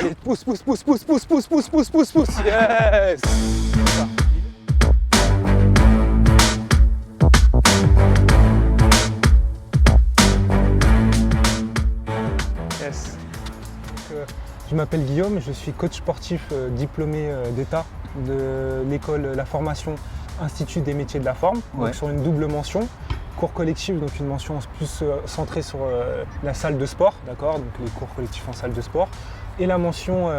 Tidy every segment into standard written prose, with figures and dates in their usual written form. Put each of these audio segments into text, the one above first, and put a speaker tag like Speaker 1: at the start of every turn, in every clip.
Speaker 1: Allez, pousse, pousse, pousse, pousse, pousse, pousse, pousse, pousse, pousse, pousse. Yes. Yes. Je m'appelle Guillaume, je suis coach sportif diplômé d'État de l'école La Formation Institut des métiers de la forme, donc sur une double mention. Cours collectif, donc une mention plus centrée sur la salle de sport, d'accord, donc les cours collectifs en salle de sport, et la mention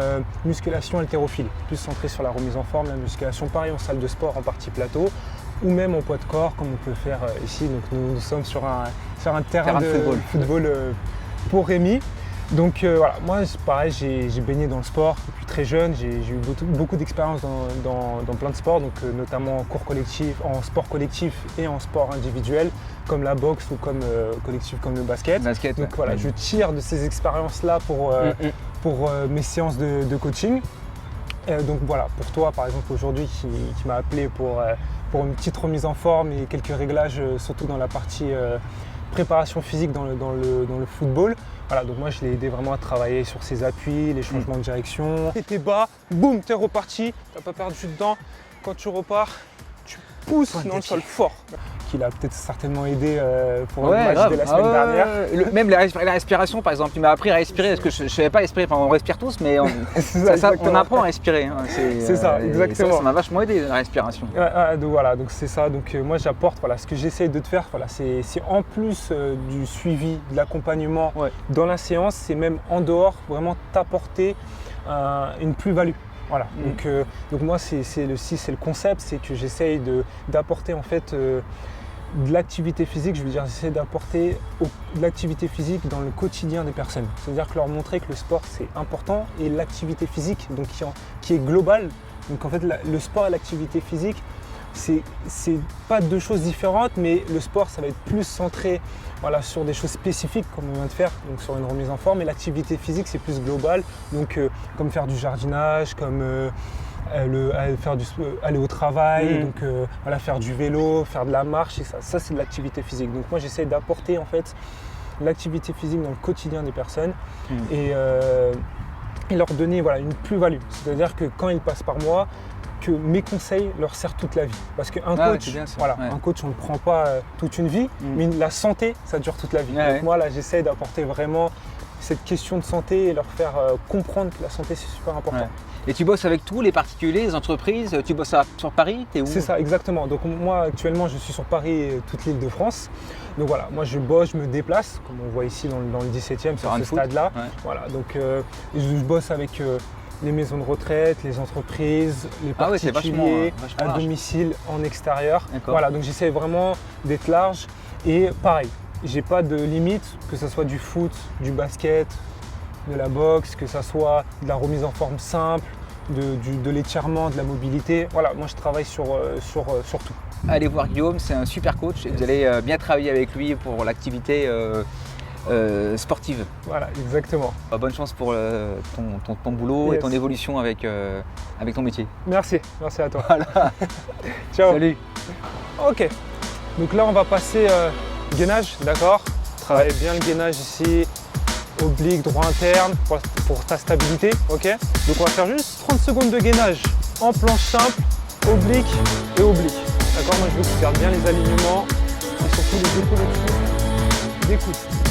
Speaker 1: musculation haltérophile, plus centrée sur la remise en forme, la musculation pareil en salle de sport en partie plateau, ou même en poids de corps comme on peut faire ici. Donc nous sommes sur un terrain de football pour Rémi. Donc voilà, moi pareil, j'ai baigné dans le sport depuis très jeune, j'ai eu beaucoup d'expérience dans plein de sports, donc notamment en cours collectif, en sport collectif et en sport individuel, comme la boxe ou comme collectif comme le basket. Donc voilà, je tire de ces expériences-là pour mes séances de coaching. Donc voilà, pour toi par exemple aujourd'hui qui m'a appelé pour une petite remise en forme et quelques réglages, surtout dans la partie préparation physique dans le football. Voilà, donc moi je l'ai aidé vraiment à travailler sur ses appuis, les changements de direction. T'es bas, boum, t'es reparti, t'as pas perdu de temps. Quand tu repars, tu pousses dans le sol fort. Qu'il a peut-être certainement aidé pour le match de la semaine dernière.
Speaker 2: Même la respiration par exemple, tu m'as appris à respirer, parce que je ne savais pas respirer, enfin, on respire tous, mais on apprend à respirer. Hein.
Speaker 1: C'est ça, exactement.
Speaker 2: Ça m'a vachement aidé la respiration.
Speaker 1: Donc voilà, donc c'est ça. Donc moi j'apporte, voilà, ce que j'essaie de te faire, voilà, c'est en plus du suivi, de l'accompagnement dans la séance, c'est même en dehors, vraiment t'apporter une plus-value. Voilà, donc moi c'est le concept, c'est que j'essaye d'apporter en fait de l'activité physique, je veux dire j'essaie d'apporter de l'activité physique dans le quotidien des personnes. C'est-à-dire que leur montrer que le sport c'est important et l'activité physique donc qui est globale. Donc en fait le sport et l'activité physique c'est pas deux choses différentes, mais le sport ça va être plus centré sur des choses spécifiques comme on vient de faire, donc sur une remise en forme, et l'activité physique c'est plus global, donc comme faire du jardinage, comme aller au travail, donc faire du vélo, faire de la marche, et ça c'est de l'activité physique. Donc moi j'essaie d'apporter en fait l'activité physique dans le quotidien des personnes et leur donner une plus-value. C'est-à-dire que quand ils passent par moi, que mes conseils leur servent toute la vie. Parce qu'un coach, un coach on ne le prend pas toute une vie, mais la santé ça dure toute la vie. Donc moi là j'essaie d'apporter vraiment cette question de santé et leur faire comprendre que la santé c'est super important.
Speaker 2: Et tu bosses avec tous les particuliers, les entreprises, tu bosses sur Paris, t'es où? C'est
Speaker 1: ça, exactement. Donc moi actuellement je suis sur Paris et toute l'île de France. Donc voilà, moi je bosse, je me déplace, comme on voit ici dans le 17e, sur ce stade-là. Voilà, donc je bosse avec les maisons de retraite, les entreprises, les particuliers, à domicile, en extérieur. Voilà, donc j'essaie vraiment d'être large et pareil, j'ai pas de limite, que ce soit du foot, du basket, de la boxe, que ce soit de la remise en forme simple, de l'étirement, de la mobilité. Voilà, moi je travaille sur tout.
Speaker 2: Allez voir Guillaume, c'est un super coach et vous allez bien travailler avec lui pour l'activité sportive.
Speaker 1: Voilà, exactement.
Speaker 2: Bonne chance pour ton boulot et ton évolution avec ton métier.
Speaker 1: Merci à toi.
Speaker 2: Voilà.
Speaker 1: Ciao.
Speaker 2: Salut.
Speaker 1: Ok, donc là on va passer gainage, d'accord. Travailler bien le gainage ici, oblique, droit interne pour ta stabilité, ok. Donc on va faire juste 30 secondes de gainage en planche simple, oblique et oblique. D'accord, moi je veux que tu gardes bien les alignements et surtout les épaules au-dessus. D'écoute.